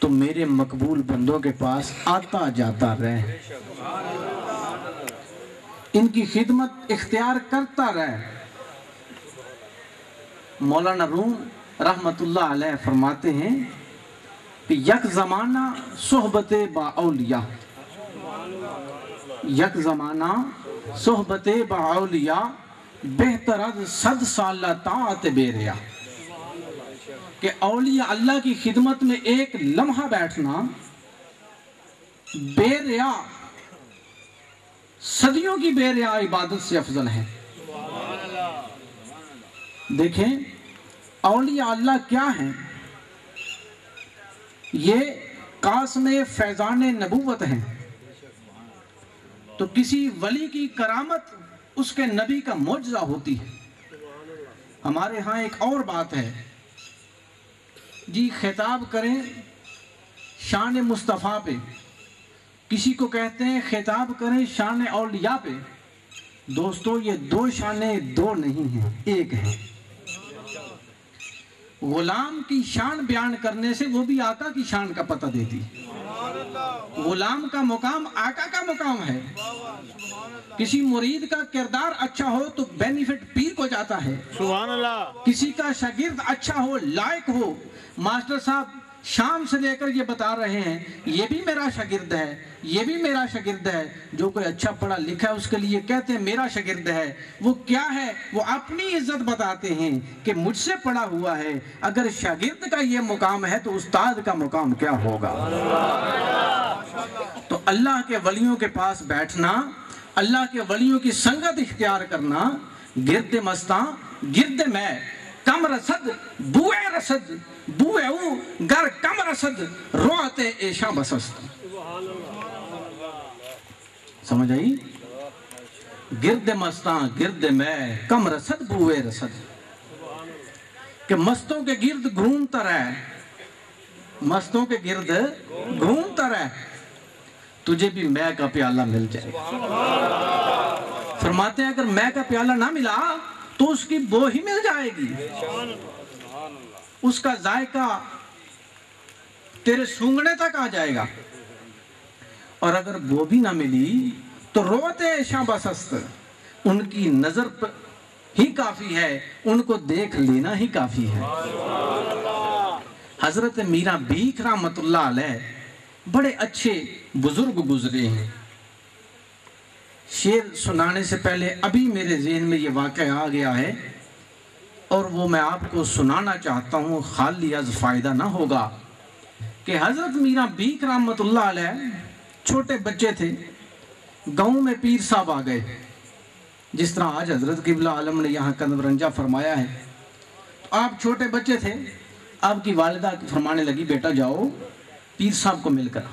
तो मेरे मकबूल बंदों के पास आता जाता रहे, इनकी खिदमत इख्तियार करता रहे। मौलाना रूम रहमतुल्लाह अलैह फरमाते हैं कि यक ज़माना सोहबत बाउलिया, यक ज़माना सोहबत बाउलिया बेहतर सद साल ताअत बेरिया, कि औलिया अल्लाह की खिदमत में एक लम्हा बैठना बेरिया, सदियों की बेरिया इबादत से अफजल है। देखें औलिया अल्लाह क्या है, ये कास्म फैजान नबूवत है। तो किसी वली की करामत उसके नबी का मौजज़ा होती है। हमारे यहाँ एक और बात है जी, खिताब करें शान मुस्तफ़ा पे, किसी को कहते हैं खिताब करें शान औलिया पे। दोस्तों ये दो शाने दो नहीं हैं, एक है। गुलाम की शान बयान करने से वो भी आका की शान का पता देती है। गुलाम का मुकाम आका का मुकाम है। किसी मुरीद का किरदार अच्छा हो तो बेनिफिट पीर को जाता है। सुभान अल्लाह। किसी का शागिर्द अच्छा हो, लायक हो, मास्टर साहब शाम से लेकर ये बता रहे हैं ये भी मेरा शागिर्द है, ये भी मेरा शागिर्द है। जो कोई अच्छा पढ़ा लिखा है उसके लिए कहते हैं मेरा शागिर्द है। वो क्या है, वो अपनी इज्जत बताते हैं कि मुझसे पढ़ा हुआ है। अगर शागिर्द का ये मुकाम है तो उस्ताद का मुकाम क्या होगा। तो अल्लाह के वलियों के पास बैठना, अल्लाह के वलियों की संगत इख्तियार करना, गिरद मस्ता गिरद मैं कम रसद बुए रसद बुए गर कम रसद रोते ऐशा बसस्त। समझ आई। गिरद मस्ता गिरद मैं कम रसद बुए रसद, कि मस्तों के गिर्द घूमता रहे, मस्तों के गिर्द घूमता रहे, तुझे भी मैं का प्याला मिल जाएगा। फरमाते हैं अगर मैं का प्याला ना मिला तो उसकी बो ही मिल जाएगी, उसका जायका तेरे सूंघने तक आ जाएगा। और अगर वो भी ना मिली तो रोते शाबसस्त, उनकी नजर पर ही काफी है, उनको देख लेना ही काफी है। हजरत मीरा बीक रहमतुल्लाह अलैह बड़े अच्छे बुजुर्ग गुजरे हैं। शेर सुनाने से पहले अभी मेरे ज़हन में ये वाक़या आ गया है और वो मैं आपको सुनाना चाहता हूँ, खाली आज फ़ायदा ना होगा। कि हज़रत मीरा बीक रहमतुल्लाह अलैह छोटे बच्चे थे, गाँव में पीर साहब आ गए। जिस तरह आज हज़रत क़िबला आलम ने यहाँ कदमरंजा फरमाया है, तो आप छोटे बच्चे थे, आपकी वालिदा फरमाने लगी बेटा जाओ पीर साहब को मिलकर।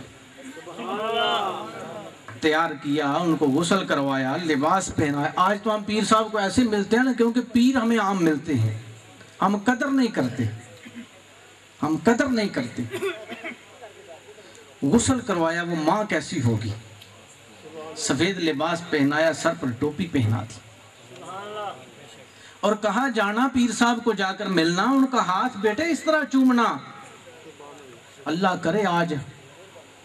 तैयार किया, उनको गुस्ल करवाया, लिबास पहनाया। आज तो हम पीर साहब को ऐसे मिलते हैं ना, क्योंकि पीर हमें आम मिलते हैं, हम कदर नहीं करते, हम कदर नहीं करते। गुस्ल करवाया, वो माँ कैसी होगी, सफेद लिबास पहनाया, सर पर टोपी पहना दी और कहा जाना पीर साहब को जाकर मिलना, उनका हाथ बेटे इस तरह चूमना। अल्लाह करे आज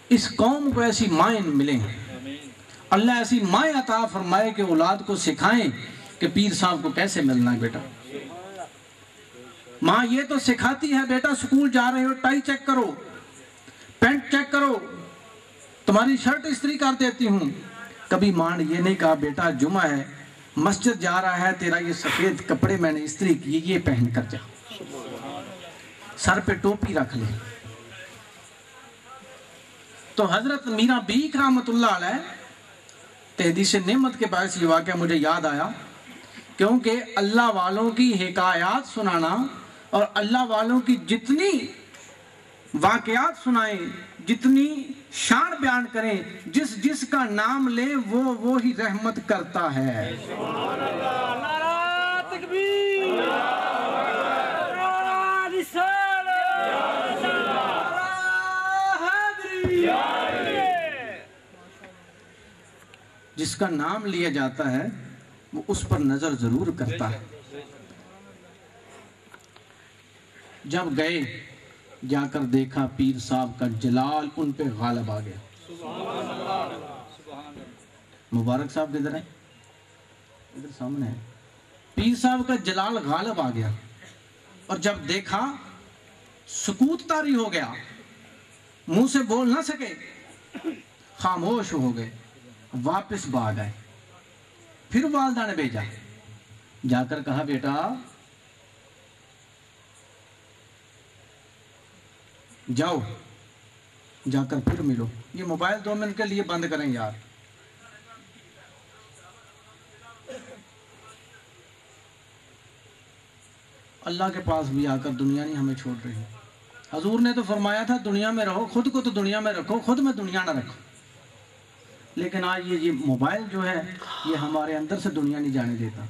इस कौम को ऐसी माएँ मिले, अल्लाह ऐसी माएँ अता फरमाए कि औलाद को सिखाएं कि पीर साहब को कैसे मिलना है। बेटा माँ ये तो सिखाती है बेटा स्कूल जा रहे हो टाई चेक करो, पैंट चेक करो, तुम्हारी शर्ट इस्त्री कर देती हूँ। कभी माँ ने ये नहीं कहा बेटा जुमा है, मस्जिद जा रहा है, तेरा ये सफेद कपड़े मैंने इस्त्री किए, ये पहन कर जा, सर पे टोपी रख ले। तो हजरत मीरा बीक रहमतुल्लाह अलैह तहदीस नेमत के पास ये वाक़या मुझे याद आया, क्योंकि अल्लाह वालों की हिकायात सुनाना और अल्लाह वालों की जितनी वाक़यात सुनाएं, जितनी शान बयान करें, जिस जिसका नाम ले वो ही रहमत करता है। जिसका नाम लिया जाता है वो उस पर नजर जरूर करता है। जब गए जाकर देखा पीर साहब का जलाल उन पे गालिब आ गया। मुबारक साहब किधर है? इधर सामने है। पीर साहब का जलाल गालिब आ गया और जब देखा सुकूत तारी हो गया, मुंह से बोल ना सके, खामोश हो गए, वापस भाग आए। फिर वालदा ने भेजा, जाकर कहा बेटा जाओ, जाकर फिर मिलो। ये मोबाइल 2 मिनट के लिए बंद करें यार। अल्लाह के पास भी आकर दुनिया नहीं हमें छोड़ रही। हजूर ने तो फरमाया था दुनिया में रहो, खुद को तो दुनिया में रखो, खुद में दुनिया ना रखो। लेकिन आज ये मोबाइल जो है ये हमारे अंदर से दुनिया नहीं जाने देता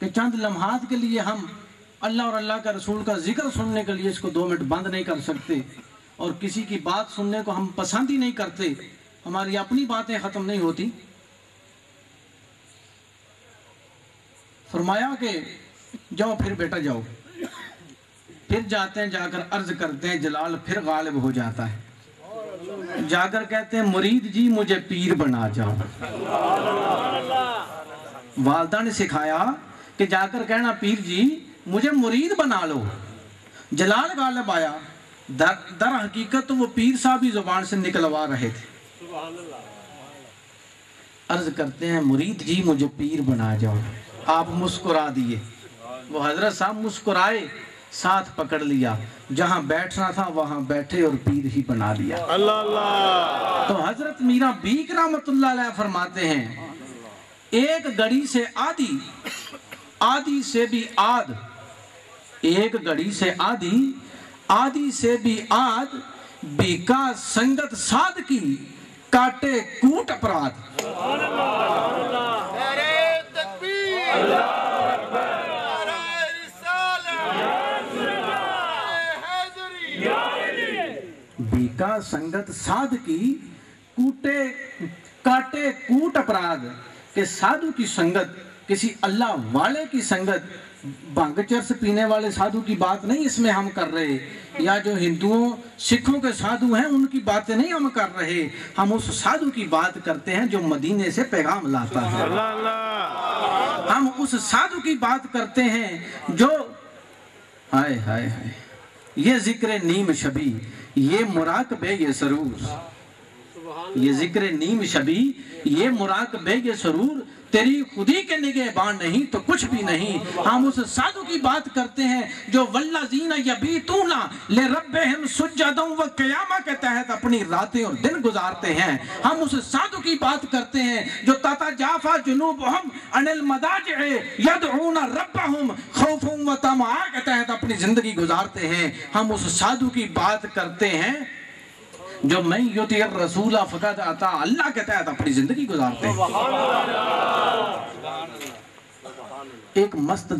कि चंद लम्हात के लिए हम अल्लाह और अल्लाह का रसूल का जिक्र सुनने के लिए इसको 2 मिनट बंद नहीं कर सकते, और किसी की बात सुनने को हम पसंद ही नहीं करते, हमारी अपनी बातें खत्म नहीं होती। फरमाया कि जाओ फिर बेटा जाओ। फिर जाते हैं, जाकर अर्ज करते हैं, जलाल फिर गालिब हो जाता है। जाकर कहते हैं मुरीद जी मुझे पीर बना जाओ। वालदा ने सिखाया कि जाकर कहना पीर जी मुझे मुरीद बना लो। जलाल गालिब आया, दर हकीकत तो वो पीर साहब ही जुबान से निकलवा रहे थे। अर्ज करते हैं मुरीद जी मुझे पीर बना जाओ। आप मुस्कुरा दिए। वो हजरत साहब मुस्कुराए, साथ पकड़ लिया, जहां बैठना था वहां बैठे और पीर ही बना दिया। अल्लाह अल्लाह। तो हजरत मीरा बीक रहमतुल्लाह अलैह फरमाते हैं एक घड़ी से आधी, आधी से भी आध, एक घड़ी से आधी, आधी से भी आध, बीका संगत साध की, काटे कूट अपराध। बीका संगत साध की, कूटे काटे कूट अपराध। के साधु की संगत, किसी अल्लाह वाले की संगत, भांग चरस पीने वाले साधु की बात नहीं इसमें हम कर रहे, या जो हिंदुओं सिखों के साधु हैं उनकी बातें नहीं हम कर रहे। हम उस साधु की बात करते हैं जो मदीने से पैगाम लाता है। हम उस साधु की बात करते हैं जो हाय हाय हाय, ये जिक्र नीम शबी, ये मुराकबे ये सरूर, ये जिक्र नीम शबी, ये मुराकबे ये सरूर, तेरी खुदी के निगहबान नहीं तो कुछ भी नहीं। हम उस साधु की बात करते हैं जो वल्लज़ीना यबीतूना लिरब्बिहिम सुज्जदन व क़ियामा के तहत अपनी रातें और दिन गुजारते हैं। हम उस साधु की बात करते हैं जो ततजाफा जुनूबुहुम अनिल मदाजि'i यदऊना रब्बहुम खौफन व तमआ के तहत अपनी जिंदगी गुजारते हैं। हम उस साधु की बात करते हैं जो मैं युतिर रसूला फकद आता अल्लाह के तहत अपनी जिंदगी गुजारते हैं। एक मस्त